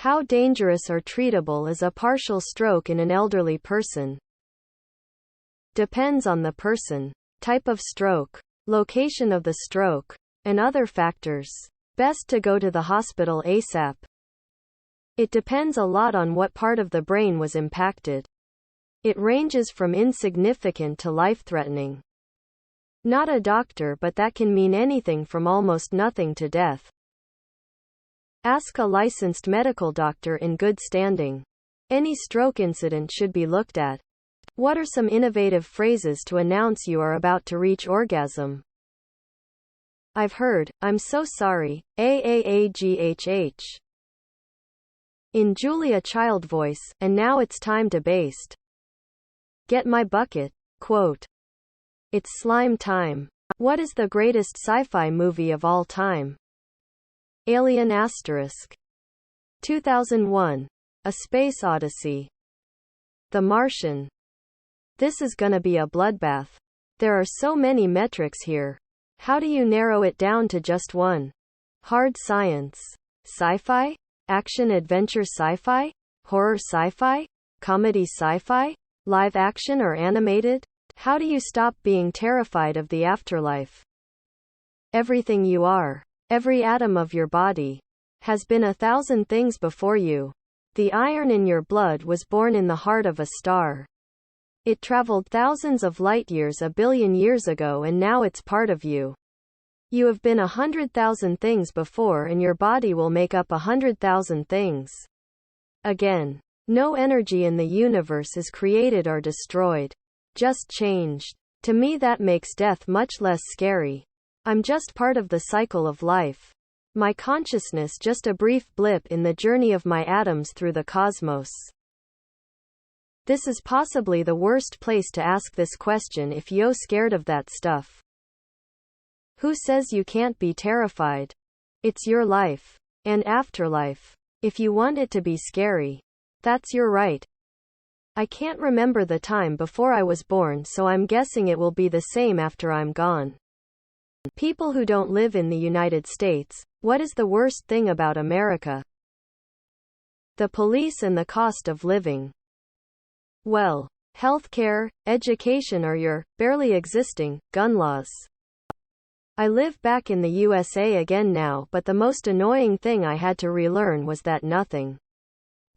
How dangerous or treatable is a partial stroke in an elderly person? Depends on the person, type of stroke, location of the stroke, and other factors. Best to go to the hospital ASAP. It depends a lot on what part of the brain was impacted. It ranges from insignificant to life-threatening. Not a doctor, but that can mean anything from almost nothing to death. Ask a licensed medical doctor in good standing. Any stroke incident should be looked at. What are some innovative phrases to announce you are about to reach orgasm? I've heard, I'm so sorry, AAAGHH. In Julia Child voice, and now it's time to baste. Get my bucket. Quote. It's slime time. What is the greatest sci-fi movie of all time? Alien *. 2001. A Space Odyssey. The Martian. This is gonna be a bloodbath. There are so many metrics here. How do you narrow it down to just one? Hard science. Sci-fi? Action-adventure sci-fi? Horror sci-fi? Comedy sci-fi? Live action or animated? How do you stop being terrified of the afterlife? Everything you are, every atom of your body, has been 1,000 things before you. The iron in your blood was born in the heart of a star. It traveled thousands of light years 1 billion years ago, and now it's part of you. You have been 100,000 things before, and your body will make up 100,000 things again. No energy in the universe is created or destroyed, just changed. To me, that makes death much less scary. I'm just part of the cycle of life. My consciousness just a brief blip in the journey of my atoms through the cosmos. This is possibly the worst place to ask this question if you're scared of that stuff. Who says you can't be terrified? It's your life. And afterlife. If you want it to be scary, that's your right. I can't remember the time before I was born, so I'm guessing it will be the same after I'm gone. People who don't live in the United States, what is the worst thing about America? The police and the cost of living. Well, healthcare, education, or your barely existing gun laws. I live back in the USA again now, but the most annoying thing I had to relearn was that nothing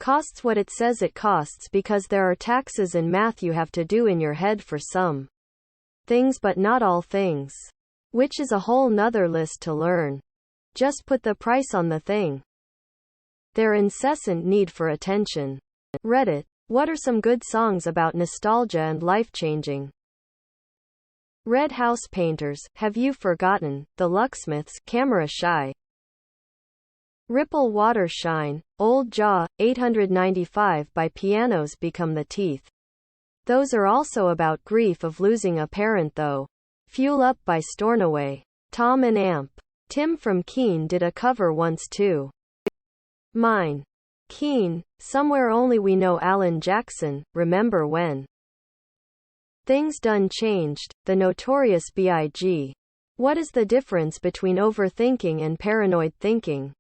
costs what it says it costs, because there are taxes and math you have to do in your head for some things, but not all things. Which is a whole nother list to learn. Just put the price on the thing. Their incessant need for attention. Reddit. What are some good songs about nostalgia and life-changing? Red House Painters, Have You Forgotten? The Locksmiths, Camera Shy. Ripple Water Shine, Old Jaw, 895 by Pianos Become the Teeth. Those are also about grief of losing a parent though. Fuel Up by Stornoway. Tom and Amp. Tim from Keene did a cover once too. Mine. Keene, Somewhere Only We Know. Alan Jackson, Remember When. Things Done Changed, The Notorious B.I.G. What is the difference between overthinking and paranoid thinking?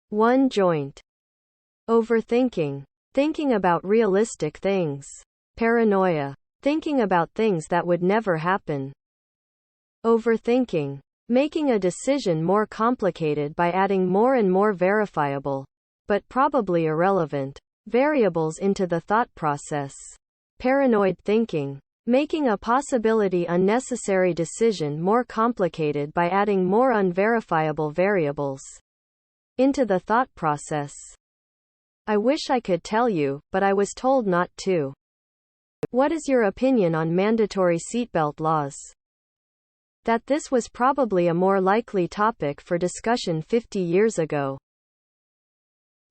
One joint. Overthinking. Thinking about realistic things. Paranoia. Thinking about things that would never happen. Overthinking. Making a decision more complicated by adding more and more verifiable, but probably irrelevant, variables into the thought process. Paranoid thinking. Making a possibility unnecessary decision more complicated by adding more unverifiable variables into the thought process. I wish I could tell you, but I was told not to. What is your opinion on mandatory seatbelt laws? That this was probably a more likely topic for discussion 50 years ago.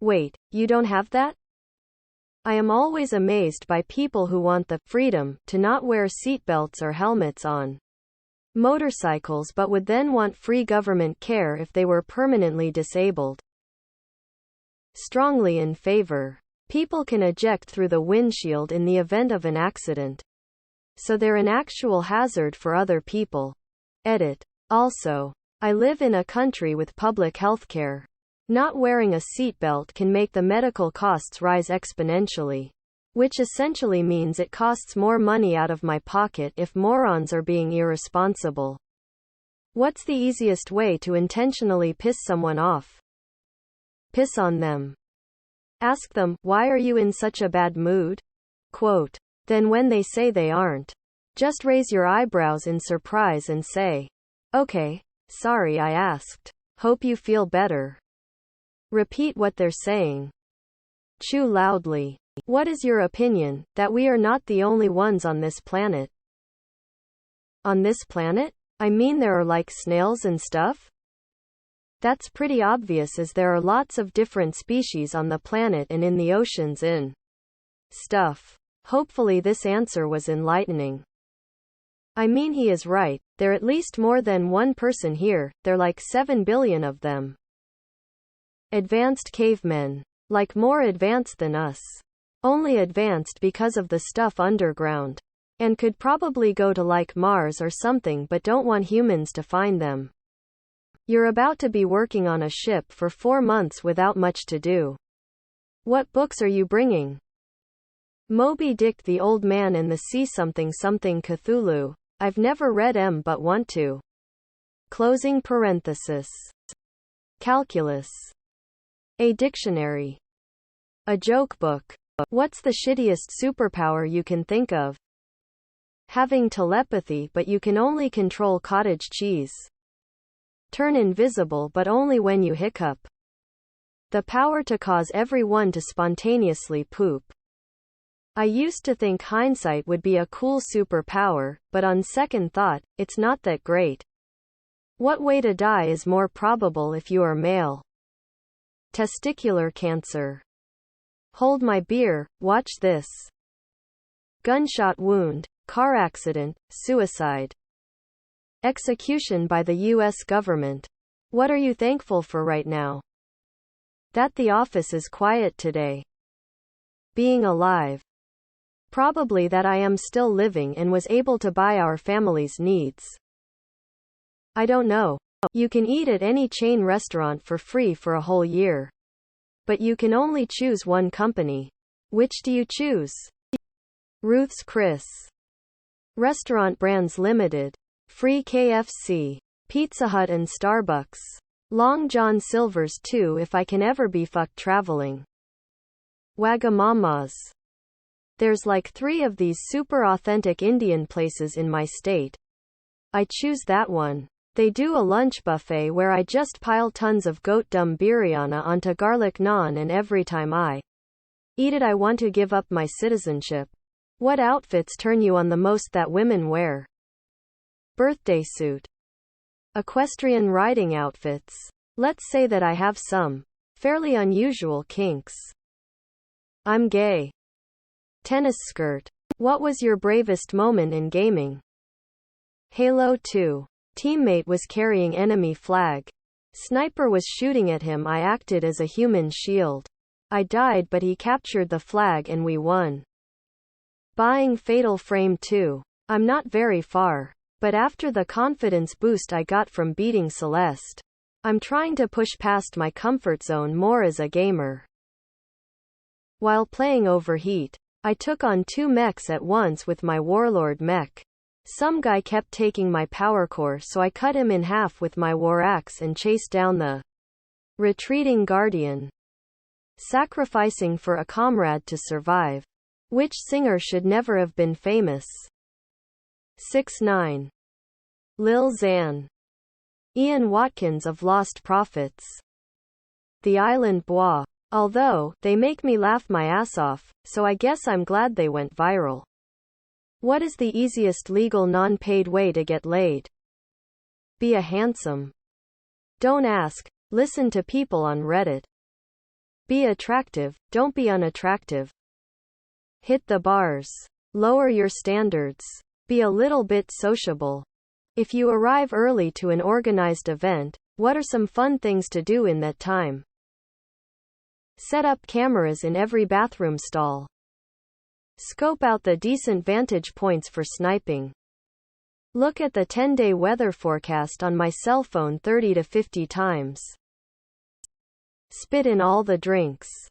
Wait, you don't have that? I am always amazed by people who want the freedom to not wear seatbelts or helmets on motorcycles but would then want free government care if they were permanently disabled. Strongly in favor. People can eject through the windshield in the event of an accident, so they're an actual hazard for other people. Edit. Also, I live in a country with public healthcare. Not wearing a seatbelt can make the medical costs rise exponentially. Which essentially means it costs more money out of my pocket if morons are being irresponsible. What's the easiest way to intentionally piss someone off? Piss on them. Ask them, why are you in such a bad mood? Quote. Then when they say they aren't, just raise your eyebrows in surprise and say, okay, sorry I asked. Hope you feel better. Repeat what they're saying. Chew loudly. What is your opinion, that we are not the only ones on this planet? On this planet? I mean there are like snails and stuff? That's pretty obvious as there are lots of different species on the planet and in the oceans and stuff. Hopefully this answer was enlightening. I mean he is right, there at least more than one person here, there like 7 billion of them. Advanced cavemen. Like more advanced than us. Only advanced because of the stuff underground. And could probably go to like Mars or something but don't want humans to find them. You're about to be working on a ship for 4 months without much to do. What books are you bringing? Moby Dick, the Old Man and the Sea something something Cthulhu. I've never read but want to. Closing parenthesis. Calculus. A dictionary. A joke book. What's the shittiest superpower you can think of? Having telepathy but you can only control cottage cheese. Turn invisible but only when you hiccup. The power to cause everyone to spontaneously poop. I used to think hindsight would be a cool superpower, but on second thought, it's not that great. What way to die is more probable if you are male? Testicular cancer. Hold my beer, watch this. Gunshot wound, car accident, suicide. Execution by the U.S. government. What are you thankful for right now? That the office is quiet today. Being alive. Probably that I am still living and was able to buy our family's needs. I don't know. You can eat at any chain restaurant for free for a whole year. But you can only choose one company. Which do you choose? Ruth's Chris. Restaurant Brands Limited. Free KFC. Pizza Hut and Starbucks. Long John Silver's too if I can ever be fucked traveling. Wagamamas. There's like 3 of these super authentic Indian places in my state. I choose that one. They do a lunch buffet where I just pile tons of goat dum biryani onto garlic naan and every time I eat it I want to give up my citizenship. What outfits turn you on the most that women wear? Birthday suit. Equestrian riding outfits. Let's say that I have some fairly unusual kinks. I'm gay. Tennis skirt. What was your bravest moment in gaming? Halo 2. Teammate was carrying enemy flag. Sniper was shooting at him. I acted as a human shield. I died but he captured the flag and we won. Buying Fatal Frame 2. I'm not very far. But after the confidence boost I got from beating Celeste, I'm trying to push past my comfort zone more as a gamer. While playing Overheat, I took on 2 mechs at once with my Warlord mech. Some guy kept taking my power core so I cut him in half with my war axe and chased down the retreating Guardian. Sacrificing for a comrade to survive. Which singer should never have been famous? 6ix9ine. Lil Xan. Ian Watkins of Lost Prophets. The Island Bois. Although, they make me laugh my ass off, so I guess I'm glad they went viral. What is the easiest legal non-paid way to get laid? Be a handsome. Don't ask, listen to people on Reddit. Be attractive, don't be unattractive. Hit the bars. Lower your standards. Be a little bit sociable. If you arrive early to an organized event, what are some fun things to do in that time? Set up cameras in every bathroom stall. Scope out the decent vantage points for sniping. Look at the 10-day weather forecast on my cell phone 30 to 50 times. Spit in all the drinks.